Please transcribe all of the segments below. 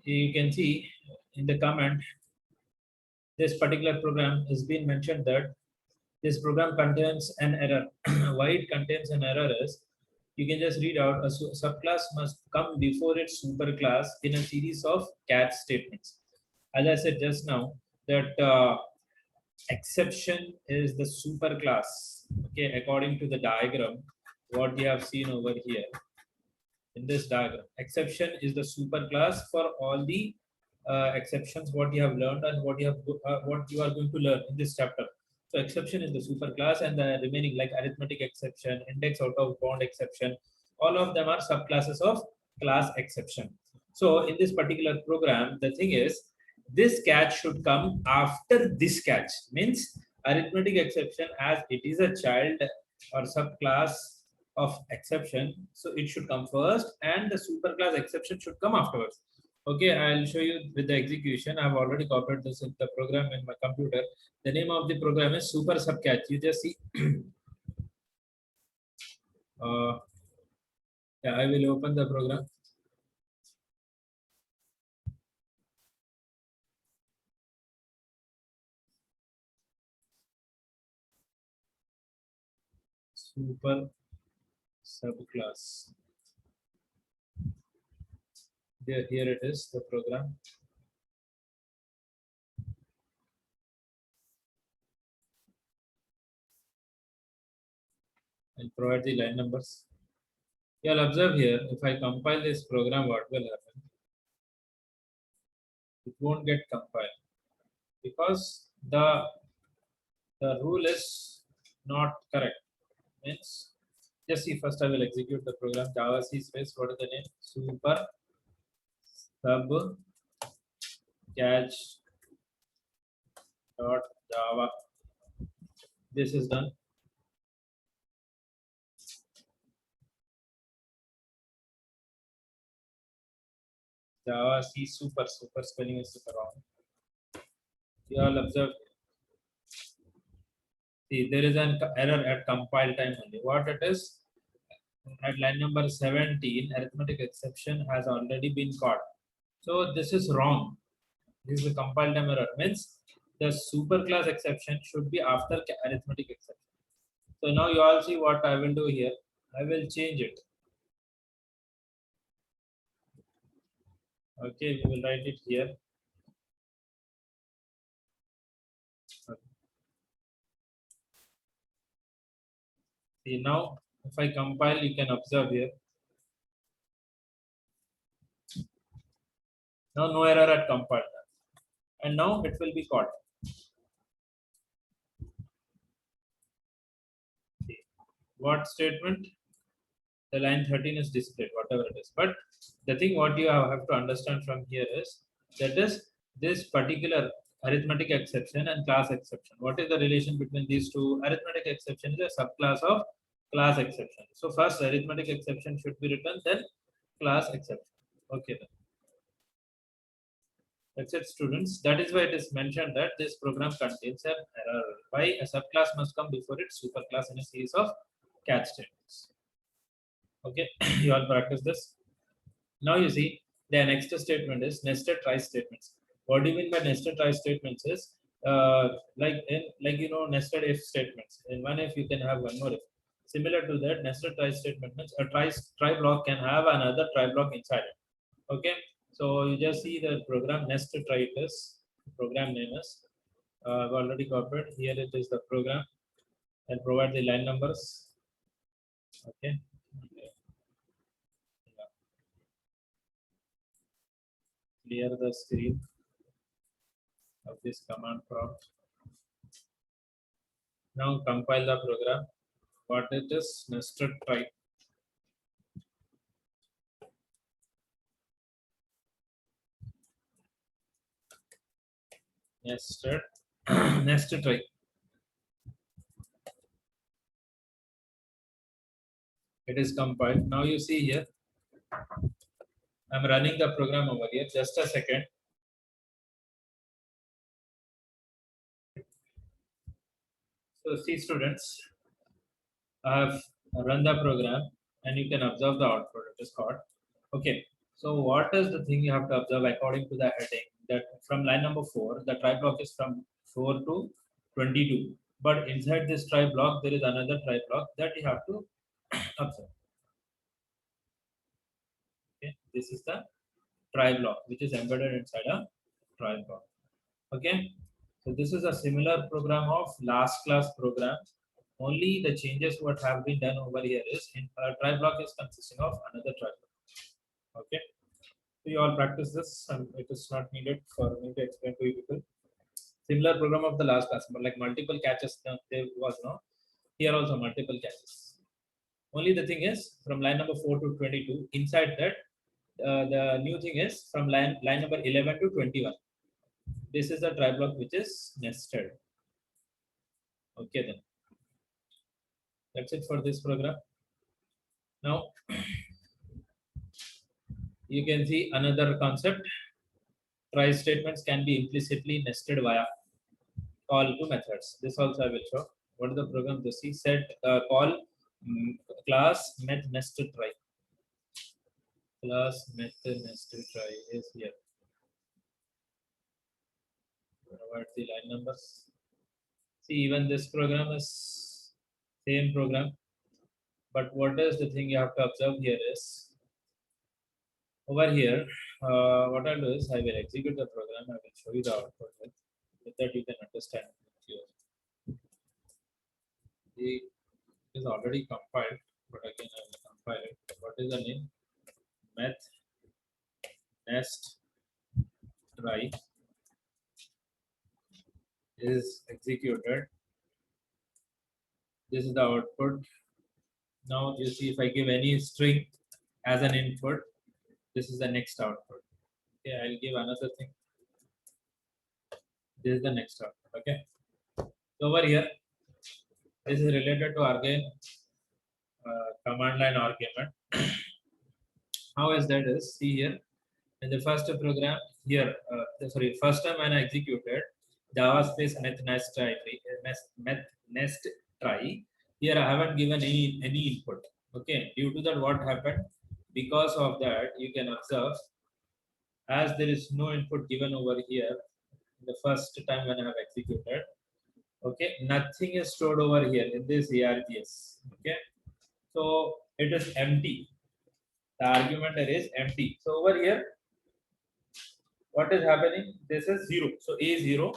you can see in the comment, this particular program has been mentioned that this program contains an error. Why it contains an error is, you can just read out, a subclass must come before its superclass in a series of catch statements. As I said just now, that exception is the superclass. Okay, according to the diagram, what you have seen over here in this diagram, exception is the superclass for all the exceptions what you have learned and what you are going to learn in this chapter. So exception is the superclass, and the remaining like arithmetic exception, index out of bound exception, all of them are subclasses of class exception. So in this particular program, the thing is, this catch should come after this catch. Means arithmetic exception, as it is a child or subclass of exception, so it should come first, and the superclass exception should come afterwards. Okay, I'll show you with the execution. I've already copied this in the program in my computer. The name of the program is super subcatch. You just see. Yeah, I will open the program. Super subclass. There, here it is, the program. And provide the line numbers. You'll observe here, if I compile this program, what will happen? It won't get compiled because the rule is not correct. Means, just see, first I will execute the program. Java C space, what is the name? Super sub catch dot Java. This is done. Java C super spelling is super wrong. You all observe. See, there is an error at compile time only. What it is? At line number 17, arithmetic exception has already been caught. So this is wrong. This is a compile time error. Means the superclass exception should be after arithmetic exception. So now you all see what I will do here. I will change it. Okay, we will write it here. See, now if I compile, you can observe here. Now no error at compile time. And now it will be caught. See, what statement? The line 13 is displayed, whatever it is. But the thing what you have to understand from here is, that is this particular arithmetic exception and class exception. What is the relation between these two? Arithmetic exception is a subclass of class exception. So first arithmetic exception should be written, then class exception. Okay then. That's it, students. That is why it is mentioned that this program contains an error. Why? A subclass must come before its superclass in a series of catch statements. Okay, you all practice this. Now you see the next statement is nested try statements. What do you mean by nested try statements is, like nested if statements. In one if you can have one more if. Similar to that, nested try statement means a try block can have another try block inside it. Okay, so you just see the program nested try it is. Program name is I've already copied. Here it is the program, and provide the line numbers. Okay. Clear the screen of this command prompt. Now compile the program. What it is? Nested try. Nested nested try. It is compiled. Now you see here, I'm running the program over here. Just a second. So see, students, I have run the program, and you can observe the output. It is caught. Okay. So what is the thing you have to observe according to the heading? That from line number 4, the try block is from 4 to 22. But inside this try block, there is another try block that you have to observe. Okay, this is the try block which is embedded inside a try block. Okay, so this is a similar program of last class program. Only the changes what have been done over here is in try block is consisting of another try block. Okay, so you all practice this, and it is not needed for me to explain to you people. Similar program of the last class, but like multiple catches there was no. Here also multiple catches. Only the thing is from line number 4 to 22. Inside that, the new thing is from line number 11 to 21. This is the try block which is nested. Okay, then that's it for this program. Now you can see another concept. Try statements can be implicitly nested via call to methods. This also I will show. What is the program? To see set call class method nested try. Class method nested try is here. What the line numbers? See, even this program is same program, but what is the thing you have to observe here is over here. What I'll do is I will execute the program. I will show you the output. With that you can understand. It is already compiled, but again I will compile it. What is the name? Meth nest try is executed. This is the output. Now you see if I give any string as an input, this is the next output. Okay, I'll give another thing. This is the next output. Okay. So over here, this is related to again command line argument. How is that? Is see here in the first program here. Sorry, first time when I executed Java space meth nest try meth nest try. Here I haven't given any input. Okay, due to that, what happened? Because of that, you can observe as there is no input given over here. The first time when I have executed, okay, nothing is stored over here in this ARGS. Okay, so it is empty. The argument is empty. So over here, what is happening? This is 0. So A 0,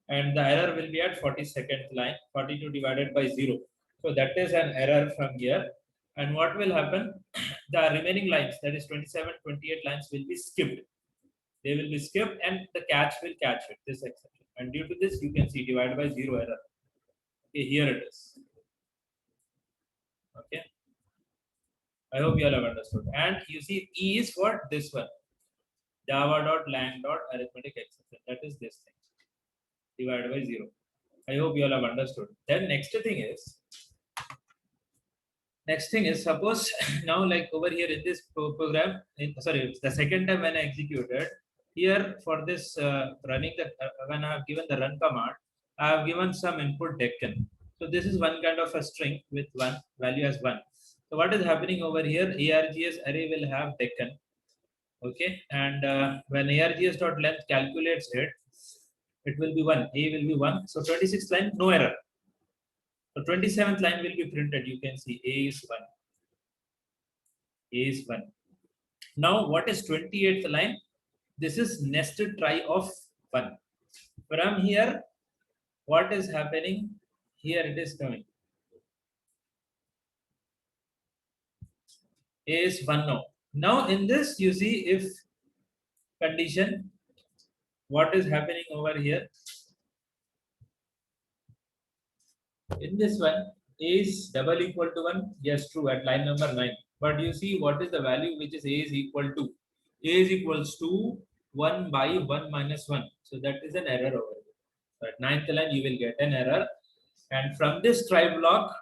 and the error will be at 42nd line. 42 divided by 0. So that is an error from here. And what will happen? The remaining lines, that is 27, 28 lines, will be skipped. They will be skipped, and the catch will catch it. This exception. And due to this, you can see divided by 0 error. Okay, here it is. Okay. I hope you all have understood. And you see, E is what? This one. Java.lang.arithmetic exception. That is this thing. Divided by 0. I hope you all have understood. Then next thing is suppose now like over here in this program, sorry, the second time when I executed, here for this running the when I have given the run command, I have given some input taken. So this is one kind of a string with one value as 1. So what is happening over here? ARGS array will have taken. Okay, and when ARGS.length calculates it, it will be 1. A will be 1. So 26th line, no error. So 27th line will be printed. You can see A is 1. A is 1. Now what is 28th line? This is nested try of 1. From here, what is happening? Here it is coming. A is 1 now. Now in this, you see if condition, what is happening over here? In this one, A is double equal to 1. Yes, true, at line number 9. But you see what is the value which is A is equal to? A is equals to 1 by 1 minus 1. So that is an error over here. So at 9th line, you will get an error. And from this try block,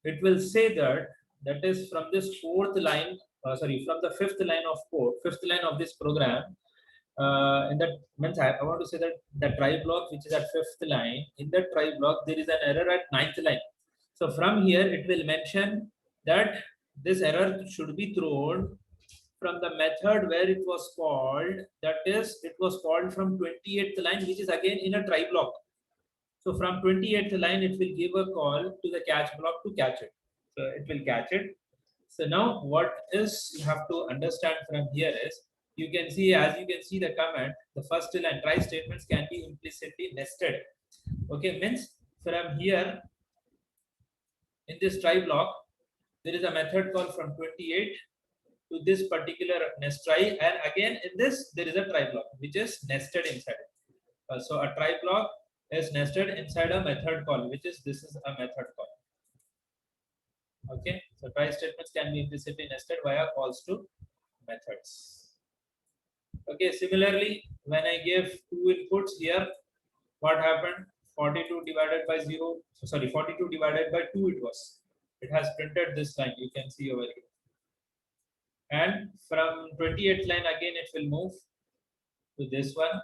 it will say that is from this 4th line, from the 5th line of code, 5th line of this program. In that means I want to say that the try block which is at 5th line, in that try block there is an error at 9th line. So from here it will mention that this error should be thrown from the method where it was called, that is, it was called from 28th line, which is again in a try block. So from 28th line, it will give a call to the catch block to catch it. So it will catch it. So now what is you have to understand from here is, you can see, as you can see the comment, the first line try statements can be implicitly nested. Okay, means from here in this try block, there is a method call from 28 to this particular nest try, and again in this there is a try block which is nested inside it. So a try block is nested inside a method call, which is this is a method call. Okay, so try statements can be implicitly nested via calls to methods. Okay, similarly, when I give two inputs here, what happened? 42 divided by 0, sorry, 42 divided by 2 it was. It has printed this line, you can see over here. And from 28th line again it will move to this one.